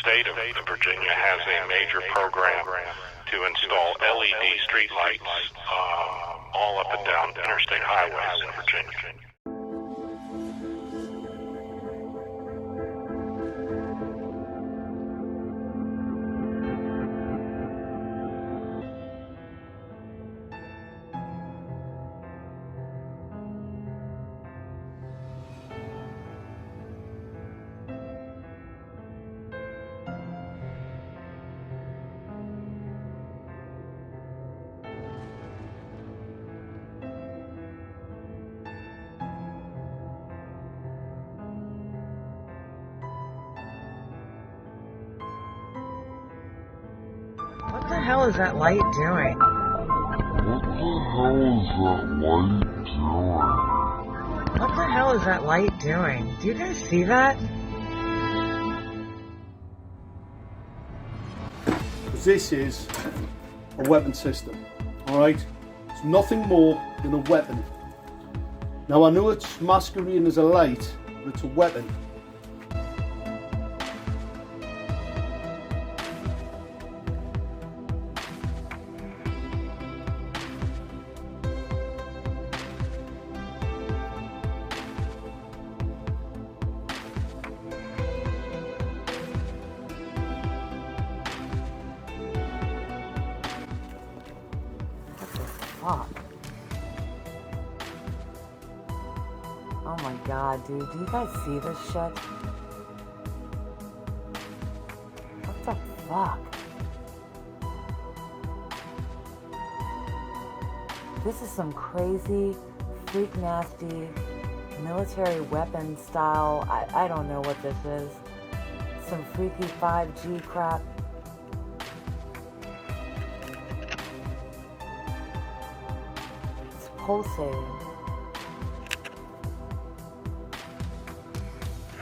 state of Virginia has a major program to install LED streetlights all up and down interstate highways in Virginia. What the hell is that light doing? What the hell is that light doing? Do you guys see that? This is a weapon system, alright? It's nothing more than a weapon. Now I know it's masquerading as a light, but it's a weapon. Fuck. Oh my god, dude. Do you guys see this shit? What the fuck? This is some crazy, freak nasty, military weapon style. I don't know what this is. Some freaky 5G crap. Pulsating.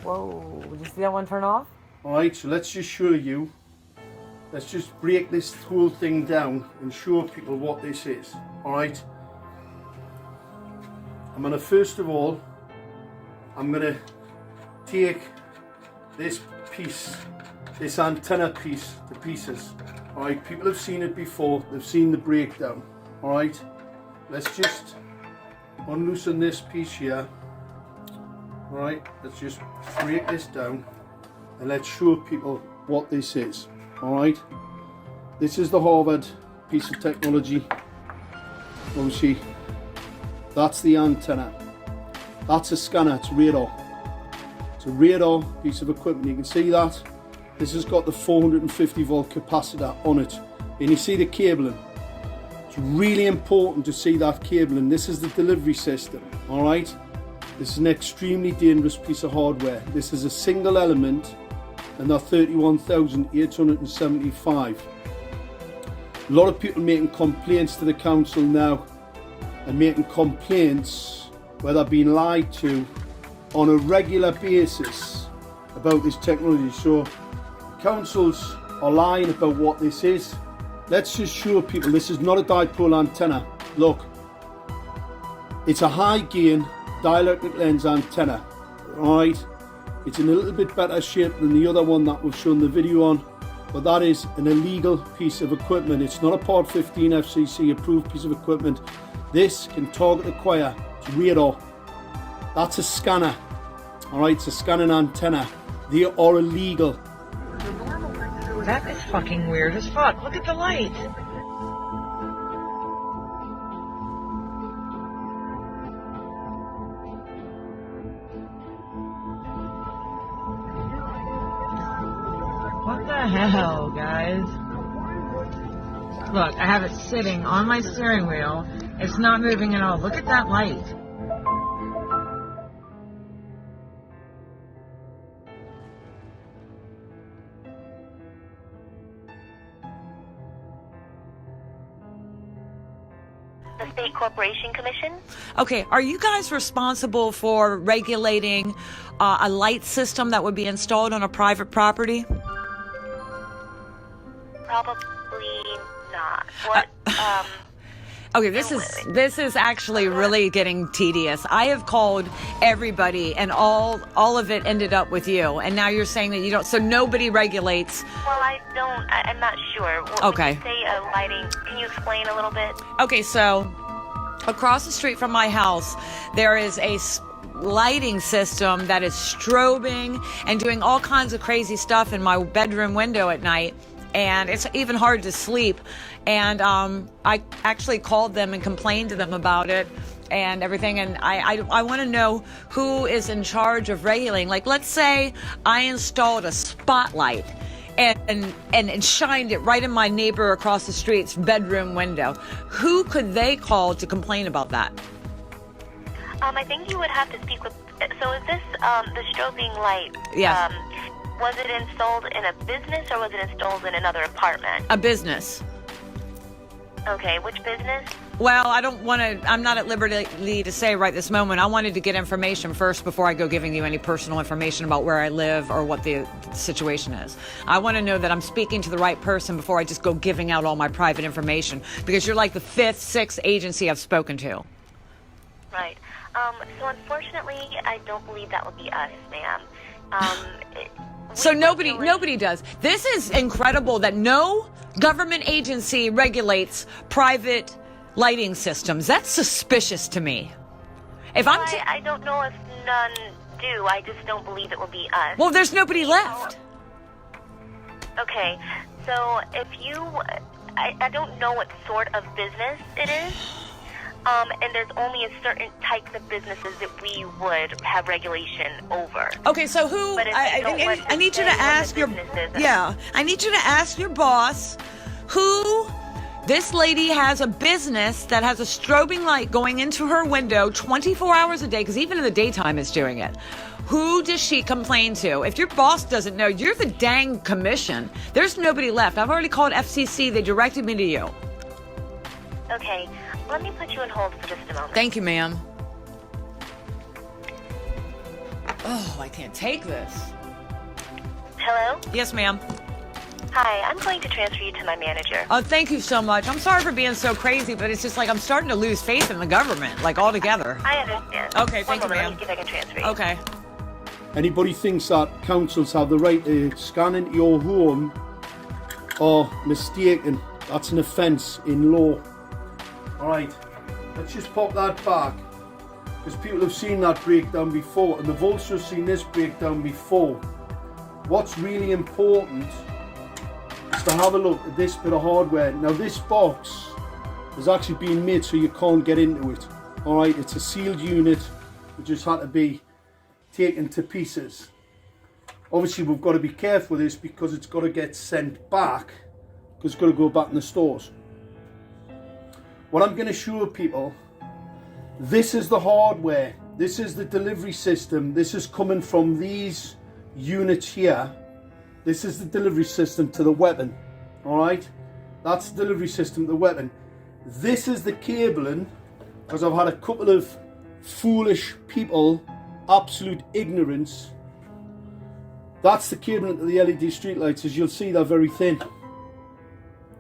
Whoa, did you see that one turn off? Alright, so let's just show you. Let's just break this whole thing down and show people what this is. Alright? I'm gonna first of all, I'm gonna take this piece, this antenna piece to pieces. Alright, people have seen it before, they've seen the breakdown. Alright? Let's just unloosen this piece here. Alright, let's just break this down and let's show people what this is. Alright, this is the Harvard piece of technology. Obviously, that's the antenna. That's a scanner, it's radar. It's a radar piece of equipment, you can see that. This has got the 450 volt capacitor on it. And you see the cabling. It's really important to see that cabling. This is the delivery system, alright? This is an extremely dangerous piece of hardware. This is a single element and they're 31,875. A lot of people making complaints to the council now and making complaints where they're being lied to on a regular basis about this technology. So councils are lying about what this is. Let's just show people this is not a dipole antenna. Look, it's a high gain dielectric lens antenna. Alright, it's in a little bit better shape than the other one that we've shown the video on, but that is an illegal piece of equipment. It's not a Part 15 FCC approved piece of equipment. This can target acquire, it's radar. That's a scanner. Alright, it's a scanning antenna. They are illegal. That is fucking weird as fuck. Look at the light. What the hell, guys? Look, I have it sitting on my steering wheel. It's not moving at all. Look at that light. The State Corporation Commission. Okay, are you guys responsible for regulating a light system that would be installed on a private property? Probably not. What? Okay, this is actually really getting tedious. I have called everybody, and all of it ended up with you. And now you're saying that you don't. So nobody regulates. Well, I'm not sure. Okay. When you say lighting, can you explain a little bit? Okay, so across the street from my house, there is a lighting system that is strobing and doing all kinds of crazy stuff in my bedroom window at night. And it's even hard to sleep. And I actually called them and complained to them about it and everything. And I want to know who is in charge of regulating. Like, let's say I installed a spotlight and shined it right in my neighbor across the street's bedroom window. Who could they call to complain about that? I think you would have to speak with. So is this the strobing light? Yes. Was it installed in a business or was it installed in another apartment? A business. Okay, which business? Well, I'm not at liberty to say right this moment. I wanted to get information first before I go giving you any personal information about where I live or what the situation is. I want to know that I'm speaking to the right person before I just go giving out all my private information, because you're like the 5th, 6th agency I've spoken to. Right. So unfortunately, I don't believe that would be us, ma'am. So nobody does. This is incredible that no government agency regulates private lighting systems. That's suspicious to me. I don't know if none do. I just don't believe it will be us. Well, there's nobody left. Okay, so if you, I don't know what sort of business it is. And there's only a certain types of businesses that we would have regulation over. Okay, so who? I need you to ask your. Yeah, I need you to ask your boss who. This lady has a business that has a strobing light going into her window 24 hours a day, because even in the daytime it's doing it. Who does she complain to? If your boss doesn't know, you're the dang commission. There's nobody left. I've already called FCC. They directed me to you. Okay. Let me put you on hold for just a moment. Thank you, ma'am. Oh, I can't take this. Hello? Yes, ma'am. Hi, I'm going to transfer you to my manager. Oh, thank you so much. I'm sorry for being so crazy, but it's just like I'm starting to lose faith in the government, like altogether. I understand. Okay, thank you, Let ma'am. me see if I can transfer you. Okay. Anybody thinks that councils have the right to scan into your home are mistaken. That's an offence in law. Alright, let's just pop that back, because people have seen that breakdown before, and they've also seen this breakdown before. What's really important is to have a look at this bit of hardware. Now, this box is actually being made so you can't get into it. Alright, it's a sealed unit, it just had to be taken to pieces. Obviously, we've got to be careful with this because it's got to get sent back, because it's got to go back in the stores. What I'm going to show people, this is the hardware, this is the delivery system, this is coming from these units here. This is the delivery system to the weapon, alright? That's the delivery system to the weapon. This is the cabling, because I've had a couple of foolish people, absolute ignorance. That's the cabling to the LED streetlights. As you'll see, they're very thin.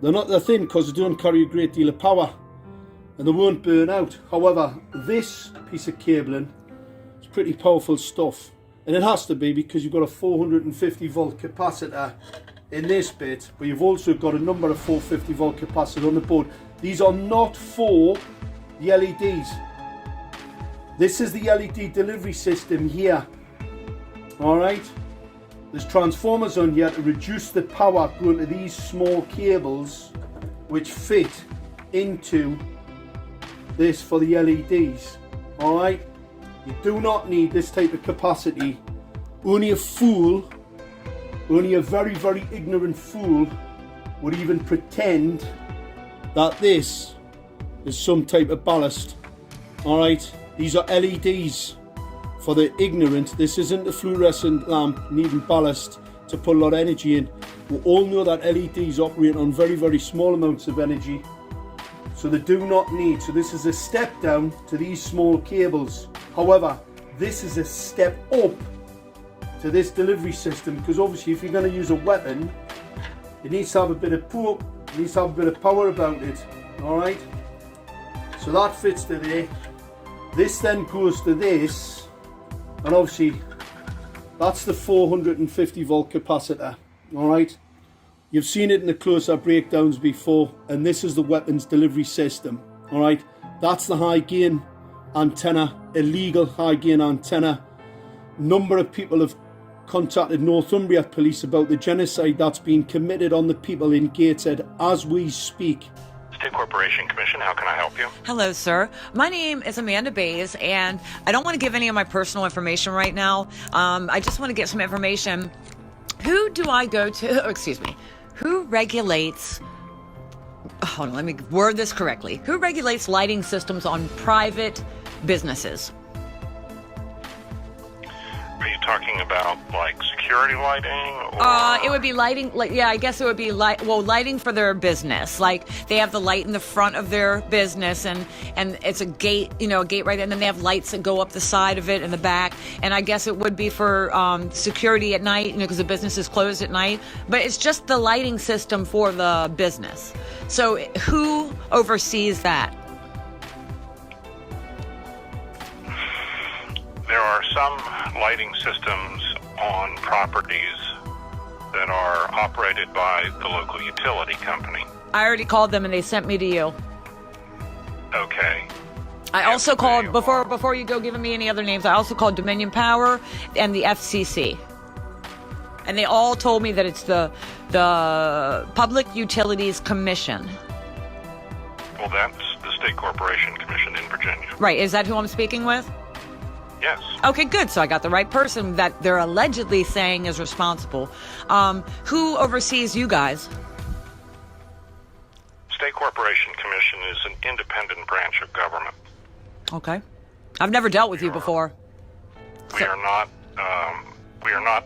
They're not that thin because they don't carry a great deal of power, and they won't burn out. However, this piece of cabling is pretty powerful stuff, and it has to be because you've got a 450 volt capacitor in this bit, but you've also got a number of 450 volt capacitors on the board. These are not for the LEDs. This is the LED delivery system here. Alright, there's transformers on here to reduce the power going to these small cables which fit into this for the LEDs. Alright, you do not need this type of capacity. Only a fool, only a very, very ignorant fool would even pretend that this is some type of ballast. Alright, these are LEDs for the ignorant. This isn't a fluorescent lamp needing ballast to put a lot of energy in. We all know that LEDs operate on very, very small amounts of energy, so they do not need. So this is a step down to these small cables. However, this is a step up to this delivery system, because obviously if you're going to use a weapon, it needs to have a bit of power, it needs to have a bit of power about it. Alright, So that fits to there. This then goes to this, and obviously that's the 450 volt capacitor. All right, you've seen it in the closer breakdowns before, and this is the weapons delivery system. All right, that's the high gain antenna, illegal high gain antenna. Number of people have contacted Northumbria Police about the genocide that's been committed on the people in Gateshead as we speak. State Corporation Commission, how can I help you? Hello, sir. My name is Amanda Bays, and I don't want to give any of my personal information right now. I just want to get some information. Who do I go to? Oh, excuse me. Who regulates... Hold on, let me word this correctly. Who regulates lighting systems on private businesses? Are you talking about like security lighting? Or... It would be lighting. Yeah, I guess it would be lighting for their business. Like they have the light in the front of their business, and it's a gate, a gate right there, and then they have lights that go up the side of it in the back. And I guess it would be for security at night, because the business is closed at night. But it's just the lighting system for the business. So who oversees that? There are some lighting systems on properties that are operated by the local utility company. I already called them and they sent me to you. Okay. I also called, before you go giving me any other names, I also called Dominion Power and the FCC. And they all told me that it's the Public Utilities Commission. Well, that's the State Corporation Commission in Virginia. Right, is that who I'm speaking with? Yes. Okay, good. So I got the right person that they're allegedly saying is responsible. Who oversees you guys? State Corporation Commission is an independent branch of government. Okay. I've never dealt with you before. We are not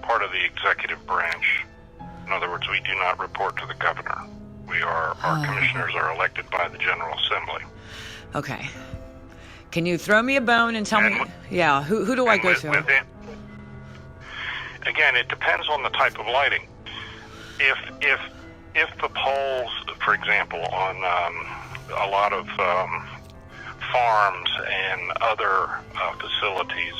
part of the executive branch. In other words, we do not report to the governor. Our commissioners are elected by the General Assembly. Okay. Can you throw me a bone and tell me? Yeah. Who do I go to? Again, it depends on the type of lighting. If the poles, for example, on a lot of farms and other facilities,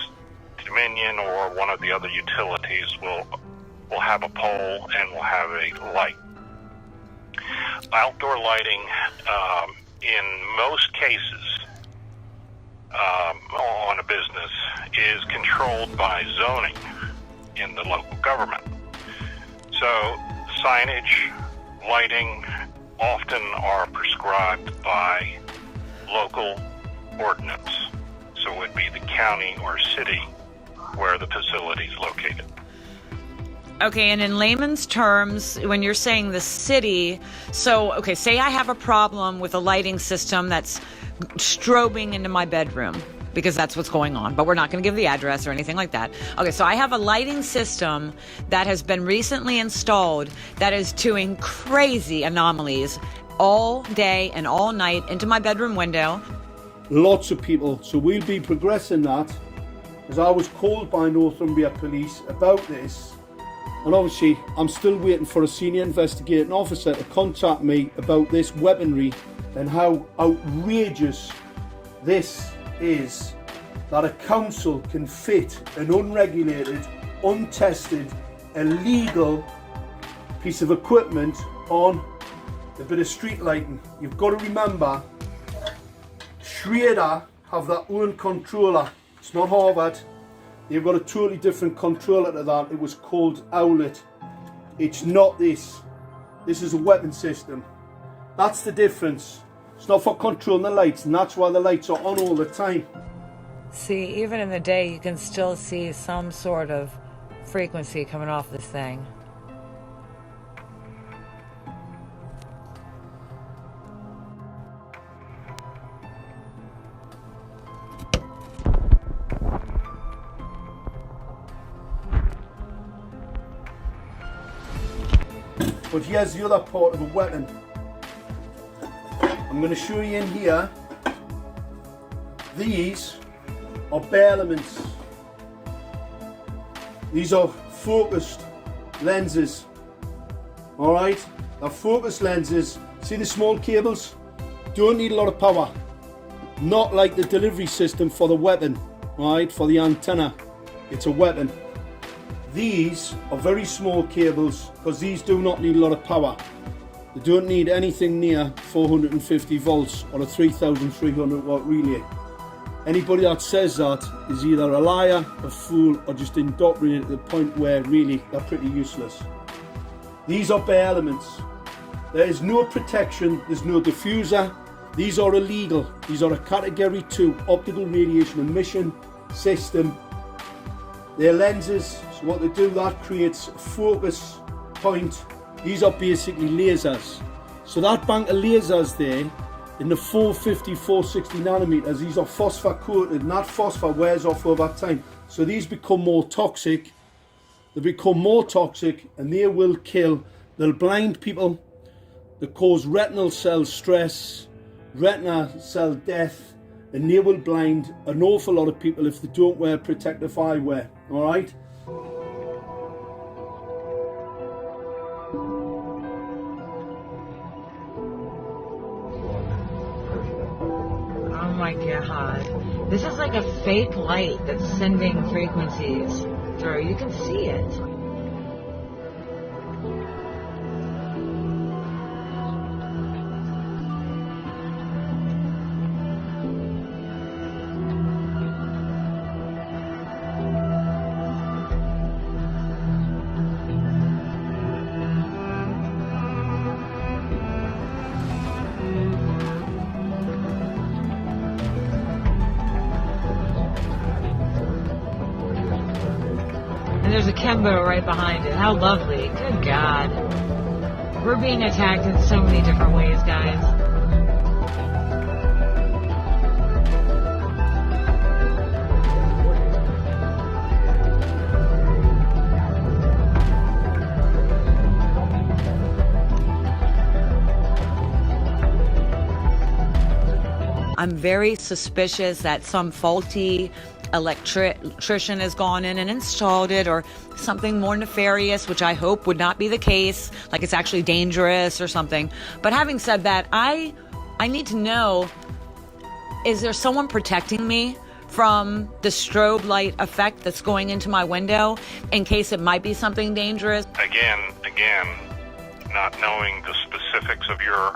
Dominion or one of the other utilities will have a pole and will have a light. Outdoor lighting, in most cases, on a business is controlled by zoning in the local government. So signage, lighting often are prescribed by local ordinance. So it would be the county or city where the facility is located. Okay, and in layman's terms, when you're saying the city, say I have a problem with a lighting system that's strobing into my bedroom, because that's what's going on, but we're not going to give the address or anything like that. Okay, so I have a lighting system that has been recently installed that is doing crazy anomalies all day and all night into my bedroom window. Lots of people. So we'll be progressing that, as I was called by Northumbria Police about this. And obviously, I'm still waiting for a senior investigating officer to contact me about this weaponry and how outrageous this is, that a council can fit an unregulated, untested, illegal piece of equipment on a bit of street lighting. You've got to remember, Schrader have their own controller. It's not Harvard. They've got a totally different controller to that. It was called Owlet. It's not this. This is a weapon system. That's the difference. It's not for controlling the lights, and that's why the lights are on all the time. See, even in the day, you can still see some sort of frequency coming off this thing. But here's the other part of a weapon. I'm going to show you in here. These are bare elements. These are focused lenses. Alright? They're focused lenses. See the small cables? Don't need a lot of power. not like the delivery system for the weapon, right? For the antenna, it's a weapon. These are very small cables because these do not need a lot of power. They don't need anything near 450 volts or a 3300 watt relay. Anybody that says that is either a liar, a fool, or just indoctrinated to the point where really they're pretty useless. These are bare elements. There is no protection, there's no diffuser. These are illegal. These are a category 2 optical radiation emission system. They're lenses, so what they do, that creates a focus point. These are basically lasers. So that bank of lasers there, in the 450, 460 nanometers, these are phosphor coated, and that phosphor wears off over time. So these become more toxic. They become more toxic and they will kill. They'll blind people. They cause retinal cell stress, retina cell death, and they will blind an awful lot of people if they don't wear protective eyewear. All right? Oh my god. This is like a fake light that's sending frequencies through. You can see it. And there's a Kembo right behind it. How lovely. Good God. We're being attacked in so many different ways, guys. I'm very suspicious that some faulty electrician has gone in and installed it, or something more nefarious, which I hope would not be the case, like it's actually dangerous or something. But having said that, I need to know, is there someone protecting me from the strobe light effect that's going into my window in case it might be something dangerous? Again, not knowing the specifics of your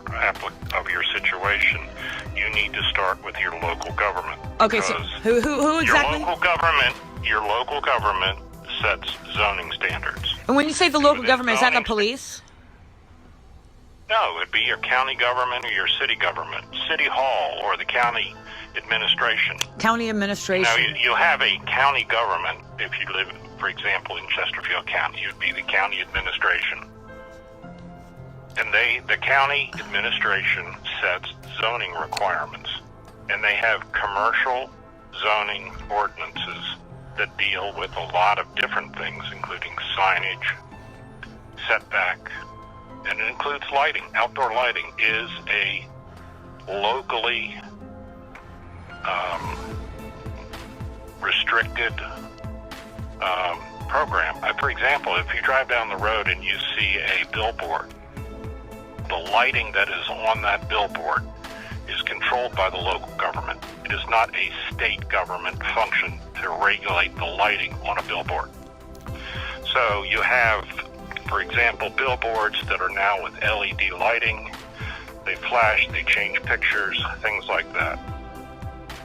situation, you need to start with your local government. Okay, so who exactly? Your local government sets zoning standards. And when you say the local government, is that the police? No, it'd be your county government or your city government, city hall or the county administration. County administration. Now, you have a county government. If you live, for example, in Chesterfield County, you'd be the county administration. And the county administration sets zoning requirements. And they have commercial zoning ordinances that deal with a lot of different things, including signage, setback, and it includes lighting. Outdoor lighting is a locally restricted program. For example, if you drive down the road and you see a billboard, the lighting that is on that billboard is controlled by the local government. It is not a state government function to regulate the lighting on a billboard. So you have, for example, billboards that are now with LED lighting. They flash, they change pictures, things like that.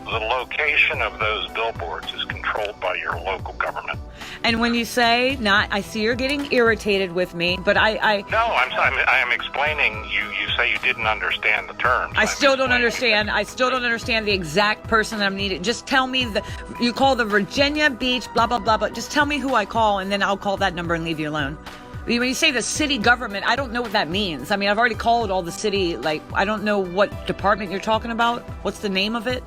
The location of those billboards is controlled by your local government. And when you say not, I see you're getting irritated with me, but I No, I'm explaining. You say you didn't understand the terms. I still don't understand. I still don't understand the exact person that I'm needed. Just tell me you call the Virginia Beach, blah, blah, blah, but just tell me who I call, and then I'll call that number and leave you alone. When you say the city government, I don't know what that means. I mean, I've already called all the city, I don't know what department you're talking about. What's the name of it?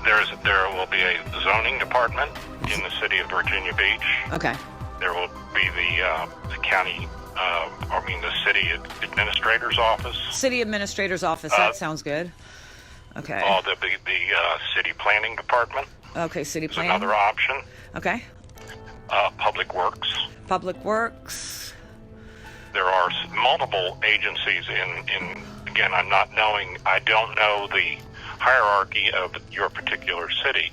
There will be a zoning department in the city of Virginia Beach. Okay. There will be the county, the city administrator's office. City administrator's office. That sounds good. Okay. There'll be the city planning department. Okay, city planning. Another option. Okay. Public Works. Public Works. There are multiple agencies in again, I don't know the hierarchy of your particular city.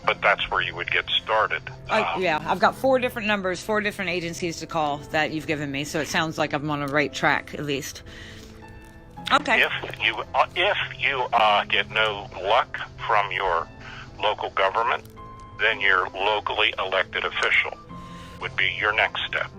But that's where you would get started. Yeah, I've got 4 different numbers, 4 different agencies to call that you've given me, so it sounds like I'm on the right track at least. Okay. If you get no luck from your local government, then your locally elected official would be your next step.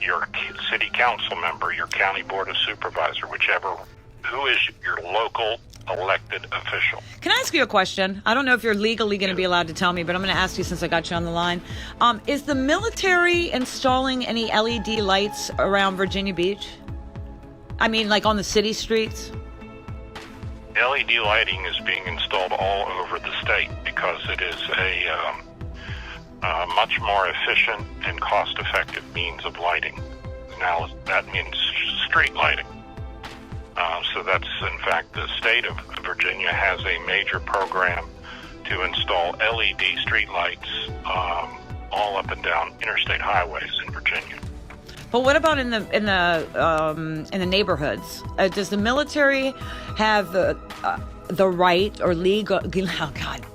Your city council member, your county board of supervisor, who is your local elected official. Can I ask you a question? I don't know if you're legally going to be allowed to tell me, but I'm going to ask you since I got you on the line. Is the military installing any LED lights around Virginia Beach? I mean, like on the city streets? LED lighting is being installed all over the state because it is a much more efficient and cost-effective means of lighting. Now, that means street lighting. So that's, in fact, the state of Virginia has a major program to install LED street lights all up and down interstate highways in Virginia. But what about in the neighborhoods? Does the military have the right or legal? Oh God,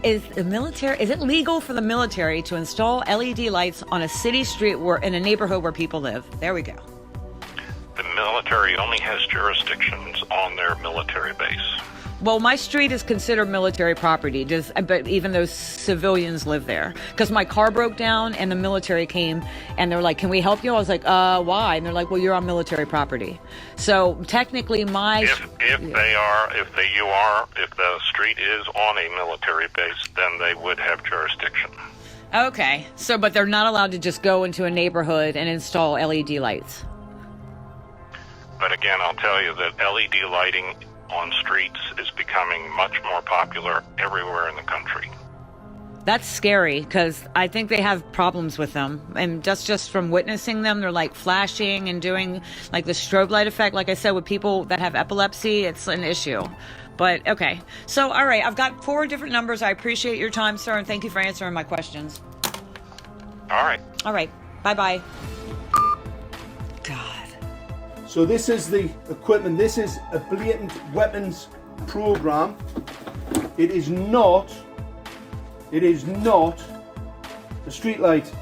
is it legal for the military to install LED lights on a city street in a neighborhood where people live? There we go. The military only has jurisdictions on their military base. Well, my street is considered military property, but even though civilians live there. Because my car broke down and the military came and they're like, can we help you? I was like, why? And they're like, well, you're on military property. So technically if the street is on a military base, then they would have jurisdiction. Okay. So, but they're not allowed to just go into a neighborhood and install LED lights. But again, I'll tell you that LED lighting on streets is becoming much more popular everywhere in the country. That's scary because I think they have problems with them. And just from witnessing them, they're like flashing and doing like the strobe light effect. Like I said, with people that have epilepsy, it's an issue. But okay. So, all right. I've got 4 different numbers. I appreciate your time, sir. And thank you for answering my questions. All right. All right. Bye-bye. God. So this is the equipment. This is a blatant weapons program. It is not a street light.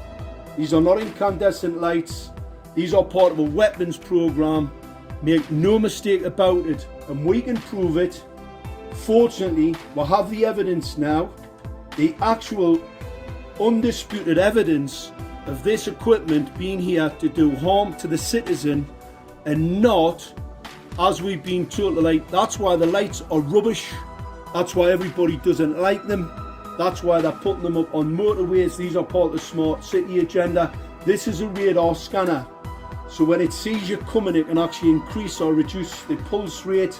These are not incandescent lights. These are part of a weapons program. Make no mistake about it. And we can prove it. Fortunately, we have the evidence now. The actual undisputed evidence of this equipment being here to do harm to the citizen and not, as we've been told, to light. That's why the lights are rubbish. That's why everybody doesn't like them. That's why they're putting them up on motorways. These are part of the smart city agenda. This is a radar scanner. So when it sees you coming, it can actually increase or reduce the pulse rate.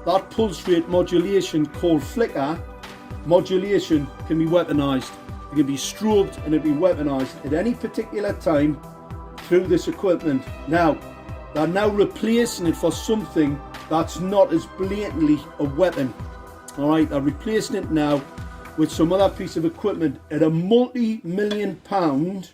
That pulse rate modulation, called flicker modulation, can be weaponized. It can be strobed and it can be weaponized at any particular time through this equipment. Now, they're now replacing it for something that's not as blatantly a weapon. Alright, they're replacing it now with some other piece of equipment at a multi-million pound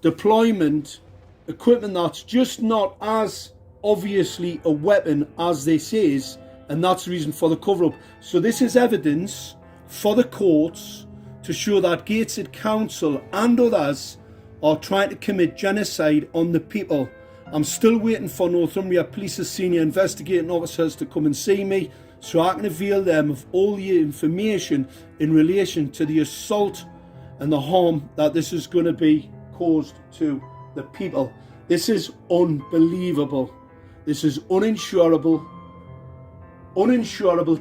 deployment equipment that's just not as obviously a weapon as this is, and that's the reason for the cover-up. So this is evidence for the courts to show that Gateshead Council and others are trying to commit genocide on the people. I'm still waiting for Northumbria Police's senior investigating officers to come and see me so I can avail them of all the information in relation to the assault and the harm that this is going to be caused to the people. This is unbelievable. This is uninsurable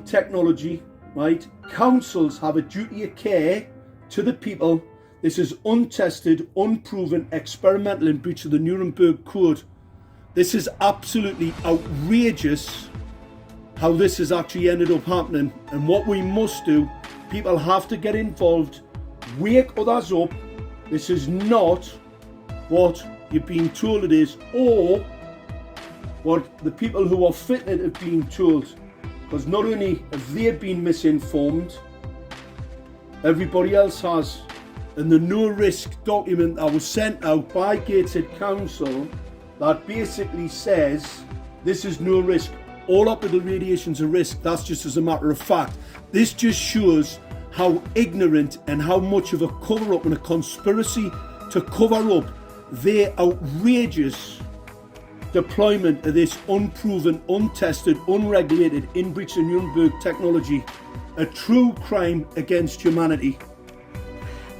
technology, right? Councils have a duty of care to the people. This is untested, unproven, experimental in breach of the Nuremberg Code. This is absolutely outrageous how this has actually ended up happening. And what we must do, people have to get involved, wake others up. This is not what you're being told it is, or what the people who are fitted have been told. Because not only have they been misinformed, everybody else has. And the no risk document that was sent out by Gateshead Council that basically says this is no risk. all optical radiation's a risk. That's just as a matter of fact. This just shows how ignorant and how much of a cover-up and a conspiracy to cover up their outrageous deployment of this unproven, untested, unregulated, in breach of Nuremberg technology, a true crime against humanity.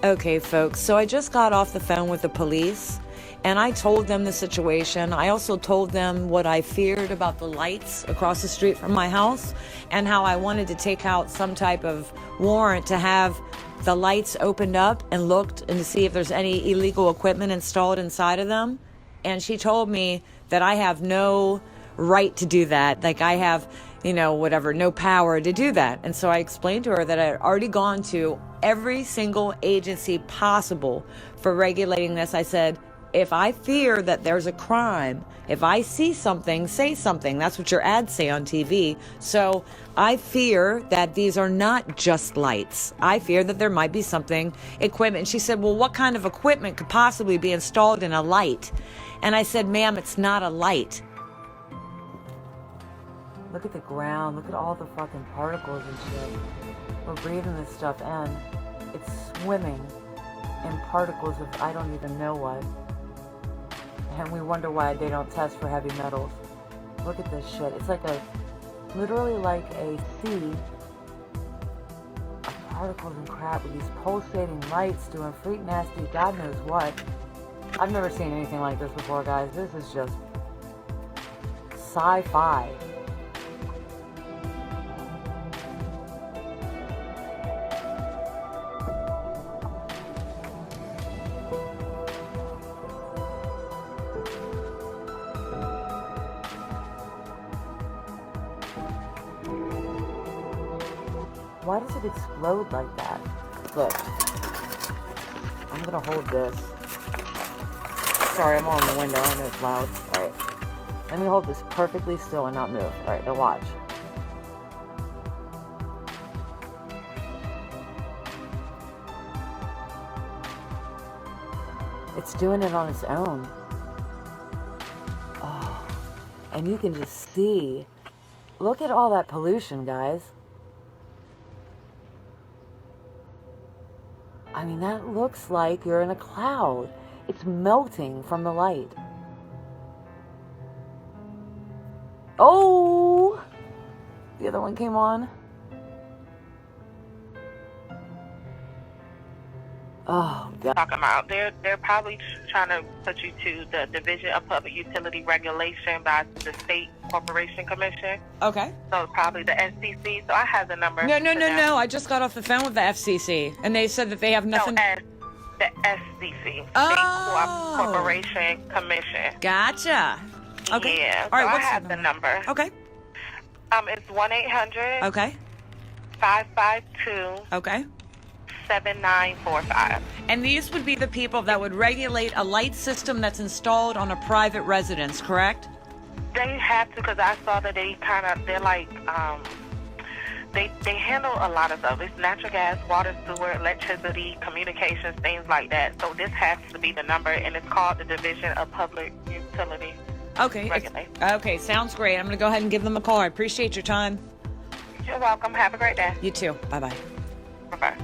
Okay, folks, so I just got off the phone with the police and I told them the situation. I also told them what I feared about the lights across the street from my house and how I wanted to take out some type of warrant to have the lights opened up and looked and to see if there's any illegal equipment installed inside of them. And she told me that I have no right to do that. Like I have, no power to do that. And so I explained to her that I had already gone to every single agency possible for regulating this. I said, if I fear that there's a crime, if I see something, say something. That's what your ads say on TV. So I fear that these are not just lights. I fear that there might be something, equipment. And she said, well, what kind of equipment could possibly be installed in a light? And I said, ma'am, it's not a light. Look at the ground. Look at all the fucking particles and shit. We're breathing this stuff in. It's swimming in particles of I don't even know what. And we wonder why they don't test for heavy metals. Look at this shit. It's like literally like a sea of particles and crap with these pulsating lights doing freak nasty God knows what. I've never seen anything like this before, guys. This is just sci-fi. Why does it explode like that? Look, I'm gonna hold this. Sorry, I'm all in the window. I know it's loud. Alright. Let me hold this perfectly still and not move. Alright, now watch. It's doing it on its own. Oh, and you can just see. Look at all that pollution, guys. I mean, that looks like you're in a cloud. It's melting from the light. Oh! The other one came on. Oh, God. Talking about they're probably trying to put you to the Division of Public Utility Regulation by the State Corporation Commission. Okay. So probably the SCC. So I have the number. No. I just got off the phone with the FCC, and they said that they have nothing. No, the SCC. Oh. State Corporation Commission. Gotcha. Okay. Yeah. All right. So What's I have the number. Okay. It's 1-800. Okay. 552. Okay. 7945. And these would be the people that would regulate a light system that's installed on a private residence, correct? They have to, because I saw that they're like, they handle a lot of stuff. It's natural gas, water, sewer, electricity, communications, things like that. So this has to be the number, and it's called the Division of Public Utility Okay. Regulation. Okay, sounds great. I'm going to go ahead and give them a call. I appreciate your time. You're welcome. Have a great day. You too. Bye-bye. Bye-bye.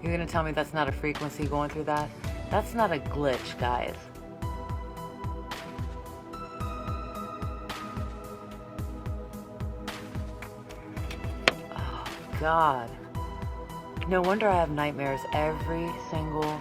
You're gonna tell me that's not a frequency going through that? That's not a glitch, guys. Oh, God. No wonder I have nightmares every single